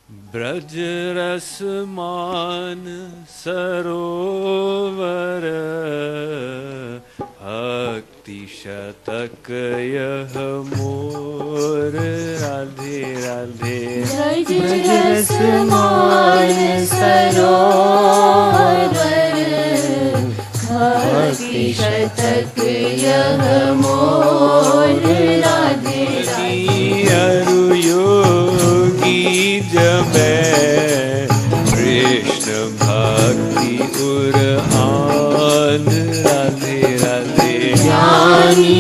ब्रज रस मान सरोवर, भक्ति शतक यह मोर। राधे राधे। ब्रज रस मान सरोवर, भक्ति शतक यह मोर। राधे अरु योगी जबै, कृष्ण भक्ति उर आन। राधे राधे। ज्ञानी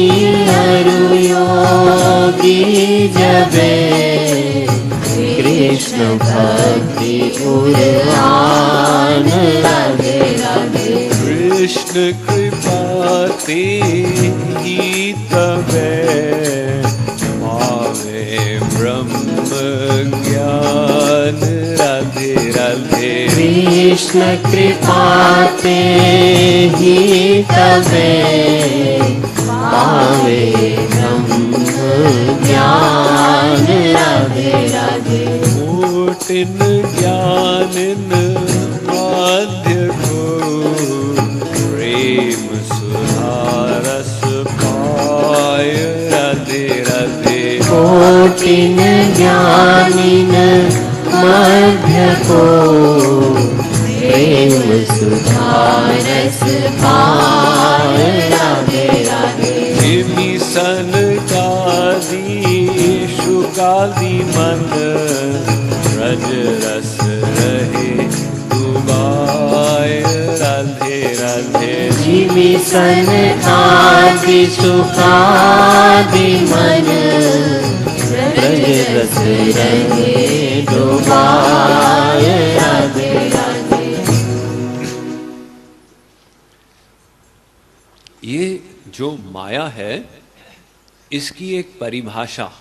अरु योगी जबै, कृष्ण भक्ति उर आन। राधे राधे। कृष्ण कृपा ते ही तबै, पावे ब्रह्म ज्ञान। राधे राधे। कृष्ण कृपा ते ही तबै, पावे ब्रह्म ज्ञान। राधे राधे। कोटिन ज्ञानिन माध्य को, प्रेम सुधा रस पाय। राधे राधे। कोटिन ज्ञानिन मध्य को, प्रेम सुधा रस पाय। राधे राधे। जिमि सनकादि शुकादि मन, ब्रज रस रहे डुबाय। राधे राधे। जिमि सनकादि सुखादि मन, ब्रज रस रहे डुबाय। राधे राधे। ये जो माया है, इसकी एक परिभाषा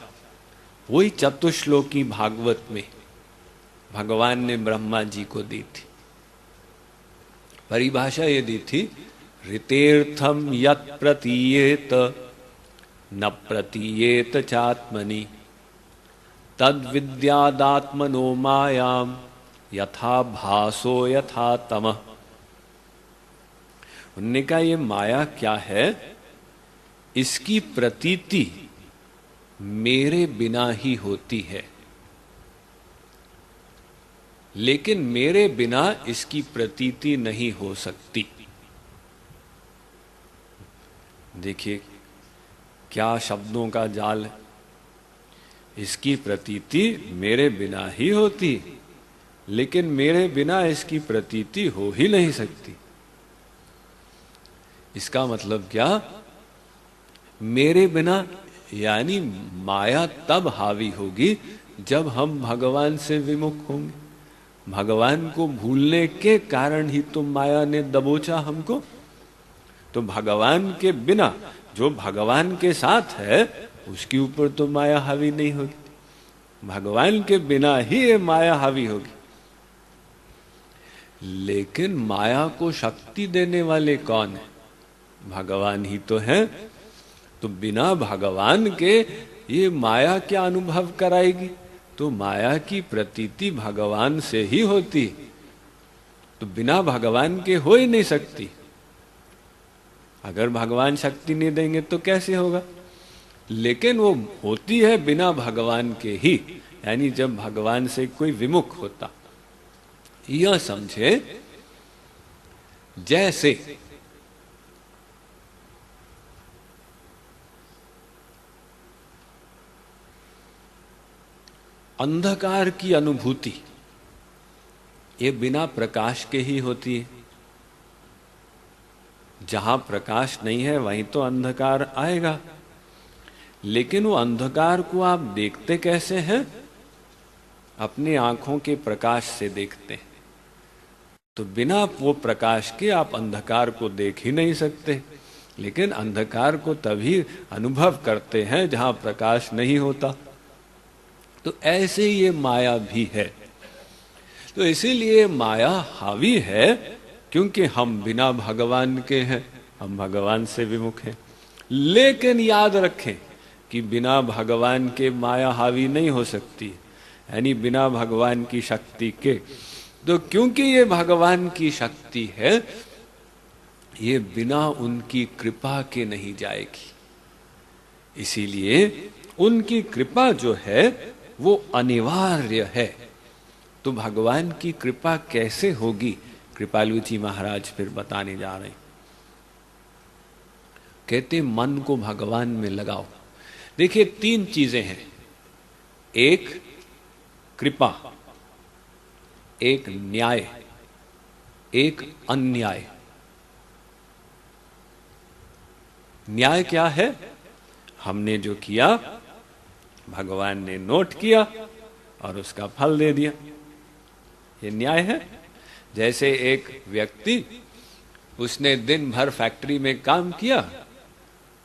वही चतुश्लोकी भागवत में भगवान ने ब्रह्मा जी को दी थी। परिभाषा ये दी थी, ऋतेर्थम यत् प्रतीयेत न प्रतीयेत चात्मनि, तद विद्यादात्मनो मायाम यथा भासो यथा तमः। उन्होंने कहा ये माया क्या है, इसकी प्रतीति मेरे बिना ही होती है, लेकिन मेरे बिना इसकी प्रतीति नहीं हो सकती। देखिए क्या शब्दों का जाल है। इसकी प्रतीति मेरे बिना ही होती, लेकिन मेरे बिना इसकी प्रतीति हो ही नहीं सकती। इसका मतलब क्या, मेरे बिना यानी माया तब हावी होगी जब हम भगवान से विमुख होंगे। भगवान को भूलने के कारण ही तो माया ने दबोचा हमको। तो भगवान के बिना, जो भगवान के साथ है, उसके ऊपर तो माया हावी नहीं होगी। भगवान के बिना ही ये माया हावी होगी। लेकिन माया को शक्ति देने वाले कौन है? भगवान ही तो है। तो बिना भगवान के ये माया क्या अनुभव कराएगी? तो माया की प्रतीति भगवान से ही होती, तो बिना भगवान के हो ही नहीं सकती। अगर भगवान शक्ति नहीं देंगे तो कैसे होगा? लेकिन वो होती है बिना भगवान के ही, यानी जब भगवान से कोई विमुख होता। यह समझे जैसे अंधकार की अनुभूति ये बिना प्रकाश के ही होती है। जहां प्रकाश नहीं है वहीं तो अंधकार आएगा। लेकिन वो अंधकार को आप देखते कैसे हैं? अपनी आंखों के प्रकाश से देखते हैं। तो बिना वो प्रकाश के आप अंधकार को देख ही नहीं सकते। लेकिन अंधकार को तभी अनुभव करते हैं जहां प्रकाश नहीं होता। तो ऐसे ये माया भी है। तो इसीलिए माया हावी है, क्योंकि हम बिना भगवान के हैं, हम भगवान से विमुख हैं। लेकिन याद रखें कि बिना भगवान के माया हावी नहीं हो सकती। यानी बिना भगवान की शक्ति के। तो क्योंकि ये भगवान की शक्ति है, ये बिना उनकी कृपा के नहीं जाएगी, इसीलिए उनकी कृपा जो है वो अनिवार्य है। तो भगवान की कृपा कैसे होगी, कृपालु जी महाराज फिर बताने जा रहे हैं। कहते मन को भगवान में लगाओ। देखिए 3 चीजें हैं, एक कृपा, एक न्याय, एक अन्याय। न्याय क्या है? हमने जो किया भगवान ने नोट किया और उसका फल दे दिया, ये न्याय है। जैसे एक व्यक्ति, उसने दिन भर फैक्ट्री में काम किया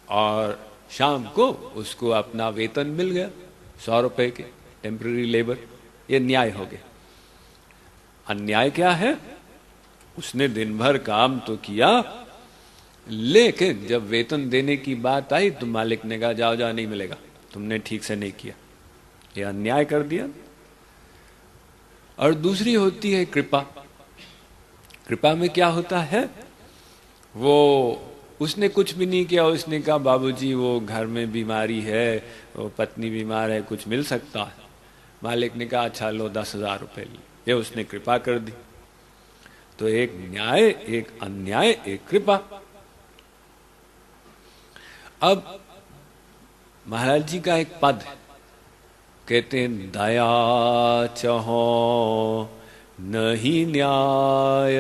और शाम को उसको अपना वेतन मिल गया 100 रुपए के, टेम्पररी लेबर, ये न्याय हो गया। अन्याय क्या है? उसने दिन भर काम तो किया, लेकिन जब वेतन देने की बात आई तो मालिक ने कहा जाओ जाओ, नहीं मिलेगा, तुमने ठीक से नहीं किया, ये अन्याय कर दिया। और दूसरी होती है कृपा। कृपा में क्या होता है? वो उसने कुछ भी नहीं किया, उसने कहा बाबूजी वो घर में बीमारी है, वो पत्नी बीमार है, कुछ मिल सकता है। मालिक ने कहा अच्छा लो 10,000 रुपए, ये उसने कृपा कर दी। तो एक न्याय, एक अन्याय, एक कृपा। अब महाराज जी का एक पद है, कहते हैं दया चहो नहीं न्याय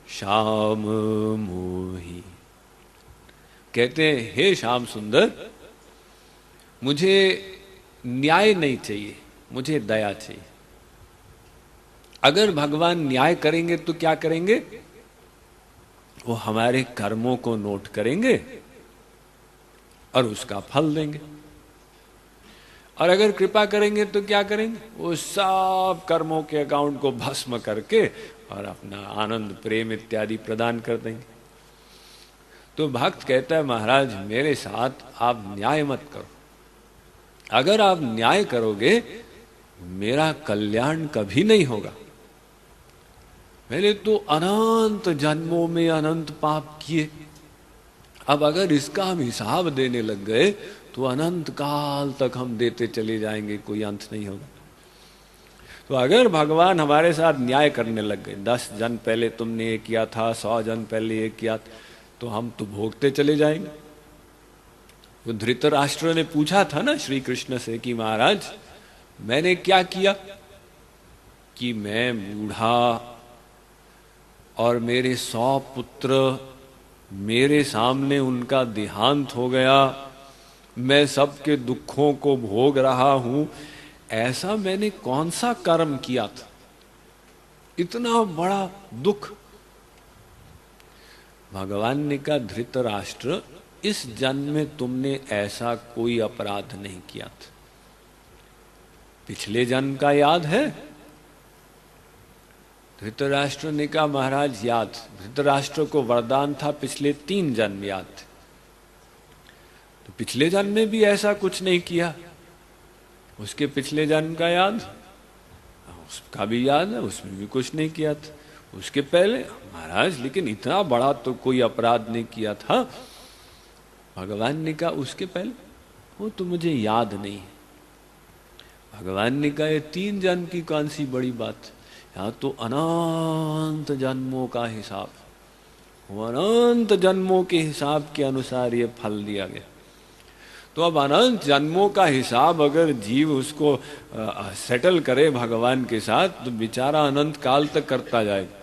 श्याम मोही। कहते हैं हे श्याम सुंदर, मुझे न्याय नहीं चाहिए, मुझे दया चाहिए। अगर भगवान न्याय करेंगे तो क्या करेंगे? वो हमारे कर्मों को नोट करेंगे और उसका फल देंगे। और अगर कृपा करेंगे तो क्या करेंगे? वो सब कर्मों के अकाउंट को भस्म करके और अपना आनंद, प्रेम इत्यादि प्रदान कर देंगे। तो भक्त कहता है महाराज मेरे साथ आप न्याय मत करो। अगर आप न्याय करोगे मेरा कल्याण कभी नहीं होगा। मैंने तो अनंत जन्मों में अनंत पाप किए, अब अगर इसका हम हिसाब देने लग गए तो अनंत काल तक हम देते चले जाएंगे, कोई अंत नहीं होगा। तो अगर भगवान हमारे साथ न्याय करने लग गए, 10 जन्म पहले तुमने ये किया था, 100 जन्म पहले ये किया, तो हम तो भोगते चले जाएंगे। तो धृतराष्ट्र ने पूछा था ना श्री कृष्ण से कि महाराज मैंने क्या किया कि मैं बूढ़ा और मेरे 100 पुत्र, मेरे सामने उनका देहांत हो गया, मैं सबके दुखों को भोग रहा हूं, ऐसा मैंने कौन सा कर्म किया था, इतना बड़ा दुख। भगवान ने कहा धृतराष्ट्र इस जन्म में तुमने ऐसा कोई अपराध नहीं किया था, पिछले जन्म का याद है? धृतराष्ट्र ने कहा महाराज याद। धृतराष्ट्र को वरदान था पिछले 3 जन्म याद थे, तो पिछले जन्म में भी ऐसा कुछ नहीं किया। उसके पिछले जन्म का याद, उसका भी याद है, उसमें भी कुछ नहीं किया था। उसके पहले महाराज लेकिन इतना बड़ा तो कोई अपराध नहीं किया था। भगवान ने कहा उसके पहले वो तो मुझे याद नहीं है। भगवान ने कहा ये 3 जन्म की कौन सी बड़ी बात, यहाँ तो अनंत जन्मों का हिसाब, वो अनंत जन्मों के हिसाब के अनुसार ये फल दिया गया। तो अब अनंत जन्मों का हिसाब अगर जीव उसको सेटल करे भगवान के साथ, तो बेचारा अनंत काल तक करता जाएगा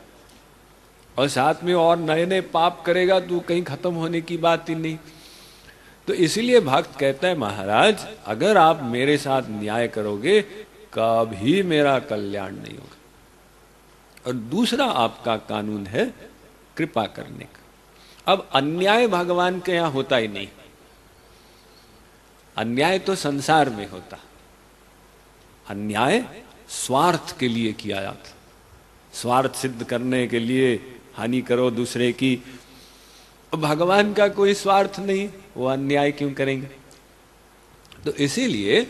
और साथ में और नए नए पाप करेगा तो कहीं खत्म होने की बात ही नहीं। तो इसीलिए भक्त कहता है महाराज अगर आप मेरे साथ न्याय करोगे कभी मेरा कल्याण नहीं होगा। और दूसरा आपका कानून है कृपा करने का। अब अन्याय भगवान के यहां होता ही नहीं, अन्याय तो संसार में होता। अन्याय स्वार्थ के लिए किया जाता, स्वार्थ सिद्ध करने के लिए हानि करो दूसरे की। भगवान का कोई स्वार्थ नहीं, वो अन्याय क्यों करेंगे? तो इसीलिए